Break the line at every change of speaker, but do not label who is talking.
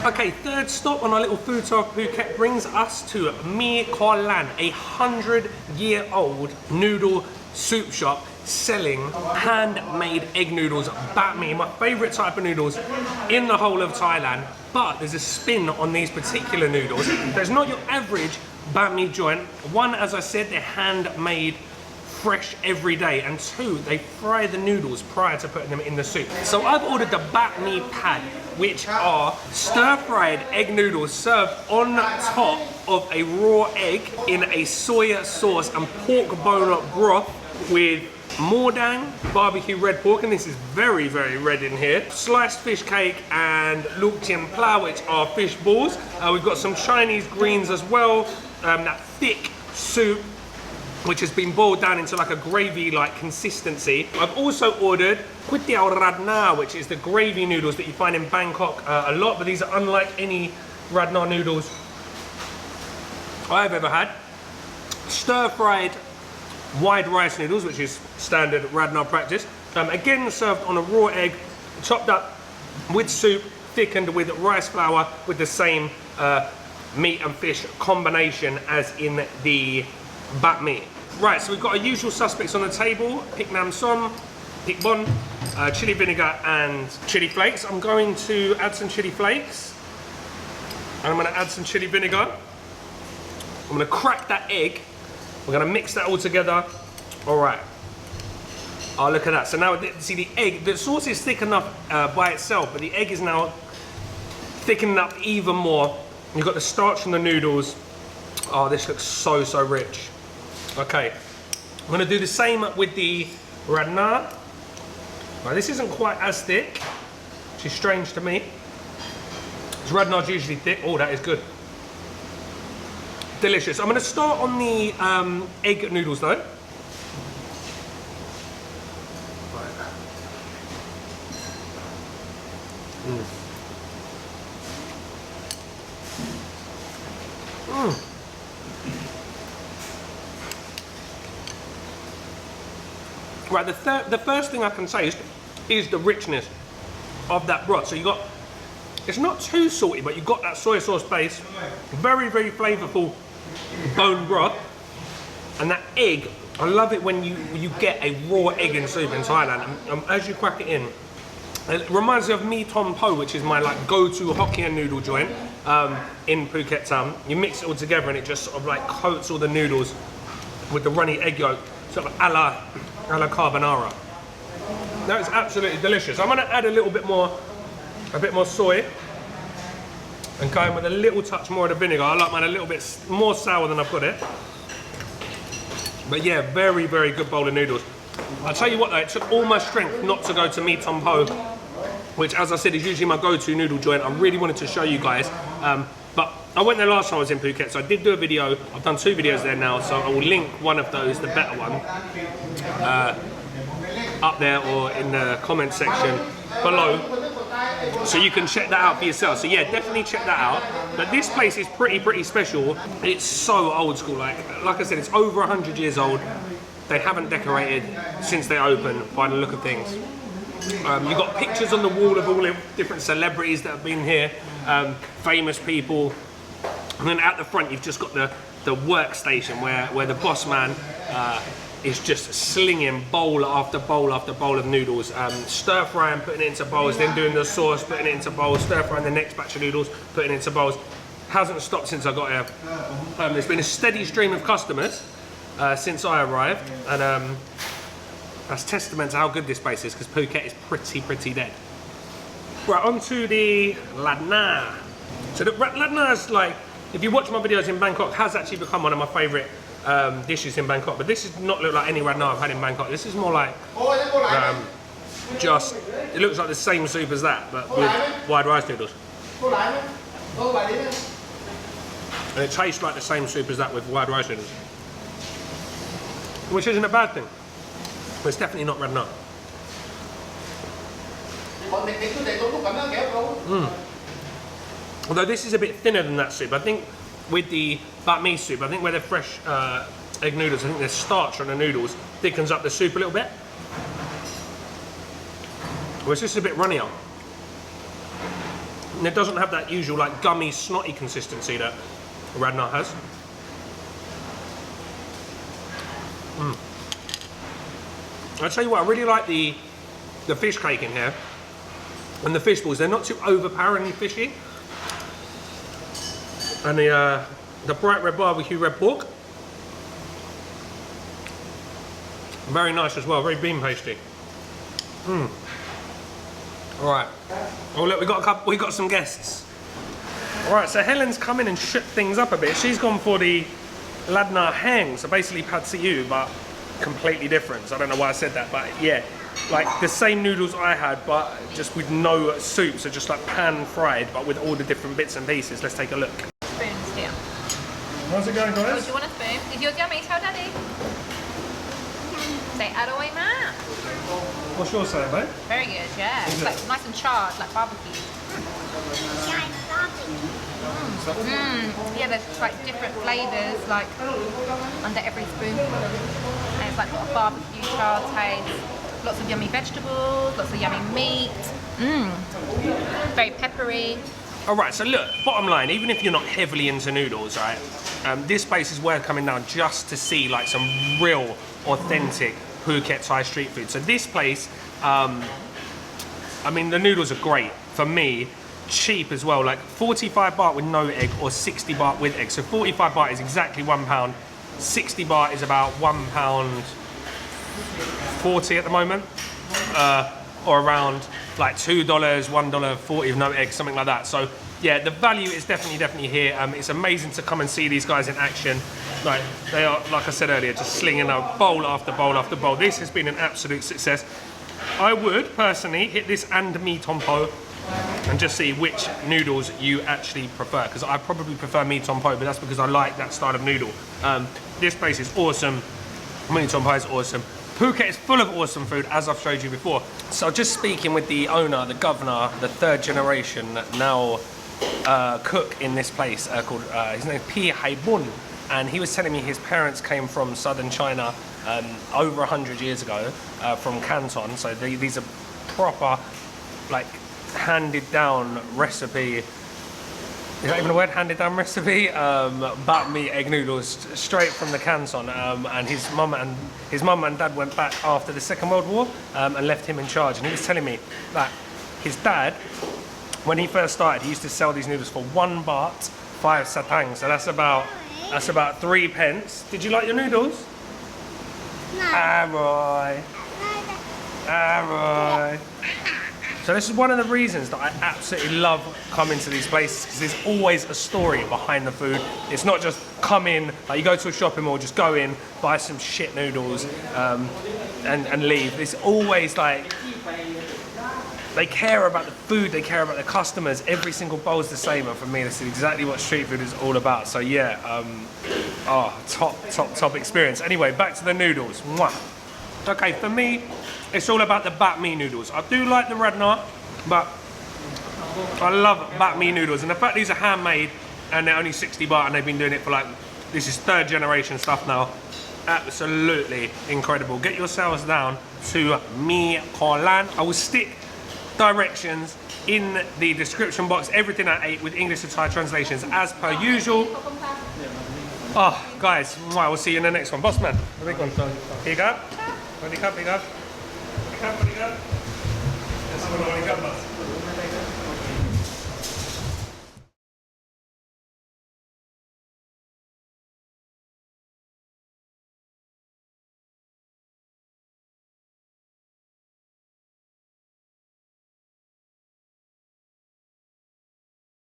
Okay, third stop on our little food tour of Phuket brings us to Mee Kon Lan, a 100-year-old noodle soup shop selling handmade egg noodles, bamee, my favourite type of noodles in the whole of Thailand. But there's a spin on these particular noodles. There's not your average bamee joint. One, as I said, they're handmade fresh every day, and two, they fry the noodles prior to putting them in the soup. So I've ordered the Bamee Phad, which are stir-fried egg noodles served on top of a raw egg in a soya sauce and pork bone broth with mordang, barbecue red pork, and this is very, very red in here, sliced fish cake and luk chien pla, which are fish balls. We've got some Chinese greens as well, that thick soup which has been boiled down into like a gravy-like consistency. I've also ordered Rad Na, which is the gravy noodles that you find in Bangkok a lot, but these are unlike any Rad Na noodles I've ever had. Stir-fried wide rice noodles, which is standard Rad Na practice. Again served on a raw egg, chopped up with soup, thickened with rice flour with the same meat and fish combination as in the bamee. Right, so we've got our usual suspects on the table: pik nam som, pik bon, chili vinegar and chili flakes. I'm going to add some chili flakes, and I'm going to add some chili vinegar. I'm going to crack that egg. We're going to mix that all together. All right. Oh, look at that. So now, see the egg, the sauce is thick enough by itself, but the egg is now thickening up even more. You've got the starch from the noodles. Oh, this looks so, so rich. Okay, I'm going to do the same with the Rad Na. Right, this isn't quite as thick, which is strange to me. This Rad Na's usually thick. Oh, that is good. Delicious. I'm going to start on the egg noodles though. Right, the first thing I can say is the richness of that broth. So you got, it's not too salty, but you've got that soy sauce base, very, very flavourful bone broth, and that egg. I love it when you get a raw egg in soup in Thailand, and as you crack it in, it reminds me of Mee Tom Po, which is my like go-to Hokkien noodle joint in Phuket Town. You mix it all together and it just sort of like coats all the noodles with the runny egg yolk, sort of a la carbonara. That is absolutely delicious. I'm going to add a bit more soy and go in with a little touch more of the vinegar. I like mine a little bit more sour than I've got it. But yeah, very, very good bowl of noodles. I'll tell you what though, it took all my strength not to go to Mee Tom Po, which as I said is usually my go-to noodle joint. I really wanted to show you guys. But I went there last time I was in Phuket, so I did do a video. I've done 2 videos there now, so I will link one of those, the better one, up there or in the comment section below, so you can check that out for yourself. So yeah, definitely check that out. But this place is pretty special. It's so old school. Like I said, it's over 100 years old. They haven't decorated since they opened by the look of things. You've got pictures on the wall of all the different celebrities that have been here, famous people. And then at the front, you've just got the workstation where the boss man is just slinging bowl after bowl after bowl of noodles, stir frying, putting it into bowls, then doing the sauce, putting it into bowls, stir frying the next batch of noodles, putting it into bowls. Hasn't stopped since I got here. There's been a steady stream of customers since I arrived, and that's testament to how good this place is, because Phuket is pretty dead. Right, on to the Rad Na. So the Rad Na is like, if you watch my videos in Bangkok, has actually become one of my favourite dishes in Bangkok. But this does not look like any Rad Na I've had in Bangkok. This is more like just, it looks like the same soup as that, but with wide rice noodles. And it tastes like the same soup as that with wide rice noodles, which isn't a bad thing. But it's definitely not Rad Na. Although this is a bit thinner than that soup. I think with the bamee soup, I think where they're fresh egg noodles, I think there's starch on the noodles, thickens up the soup a little bit. Well, it's just a bit runnier. And it doesn't have that usual like gummy, snotty consistency that Rad Na has. I'll tell you what, I really like the fish cake in here. And the fish balls, they're not too overpoweringly fishy. And the bright red barbecue red pork. Very nice as well, very bean pasty. All right. Oh look, we got some guests. All right, so Helen's come in and shook things up a bit. She's gone for the Rad Na Sai Haeng, so basically Pad See Ew, but completely different. So I don't know why I said that, but yeah, like the same noodles I had, but just with no soup, so just like pan fried, but with all the different bits and pieces. Let's take a look.
Spoons here.
How's it going, guys?
Oh, do you want a spoon? Is yours yummy? Tell Daddy. Say aroy ma.
What's yours saying, babe?
Very good, yeah. It's like nice and charred, like barbecue. Yeah, there's like different flavours like under every spoonful. And it's like got a barbecue char taste, lots of yummy vegetables, lots of yummy meat. Very peppery.
All right, so look, bottom line, even if you're not heavily into noodles, right, this place is worth coming down just to see like some real, authentic Phuket Thai street food. So this place, I mean, the noodles are great. For me, cheap as well, like 45 baht with no egg or 60 baht with egg. So 45 baht is exactly £1. 60 baht is about £1.40 at the moment. Or around like $2, $1.40 with no egg, something like that. So yeah, the value is definitely here. It's amazing to come and see these guys in action. Like they are, like I said earlier, just slinging a bowl after bowl after bowl. This has been an absolute success. I would personally hit this and Mee Tompo and just see which noodles you actually prefer, because I probably prefer Mee Tompo, but that's because I like that style of noodle. This place is awesome. Mee Tompo is awesome. Phuket is full of awesome food, as I've showed you before. So just speaking with the owner, the governor, the third generation now cook in this place called, his name is Haiboon, and he was telling me his parents came from southern China over 100 years ago from Canton. So these are proper, like, handed down recipe. Is that even a word? Handed down recipe? Bamee egg noodles straight from the Canton, and his mum and dad went back after the Second World War and left him in charge. And he was telling me that his dad, when he first started, he used to sell these noodles for 1 baht 5 satang. So that's about 3 pence. Did you like your noodles? No. Aroy. Aroy. So this is one of the reasons that I absolutely love coming to these places, because there's always a story behind the food. It's not just come in, like you go to a shopping mall, just go in, buy some shit noodles and leave. It's always like, they care about the food, they care about the customers. Every single bowl is the same, and for me this is exactly what street food is all about. So yeah, top experience. Anyway, back to the noodles. Mwah. Okay, for me, it's all about the Bamee noodles. I do like the Rad Na, but I love Bamee noodles. And the fact these are handmade and they're only 60 baht and they've been doing it for like, this is 3rd generation stuff now. Absolutely incredible. Get yourselves down to Mee Kon Lan. I will stick directions in the description box, everything I ate with English to Thai translations as per usual. Oh, guys, I will see you in the next one. Boss man, the big one. Here you go. Body cup, big up. Body cup, body cup. Yes, body cup, boss.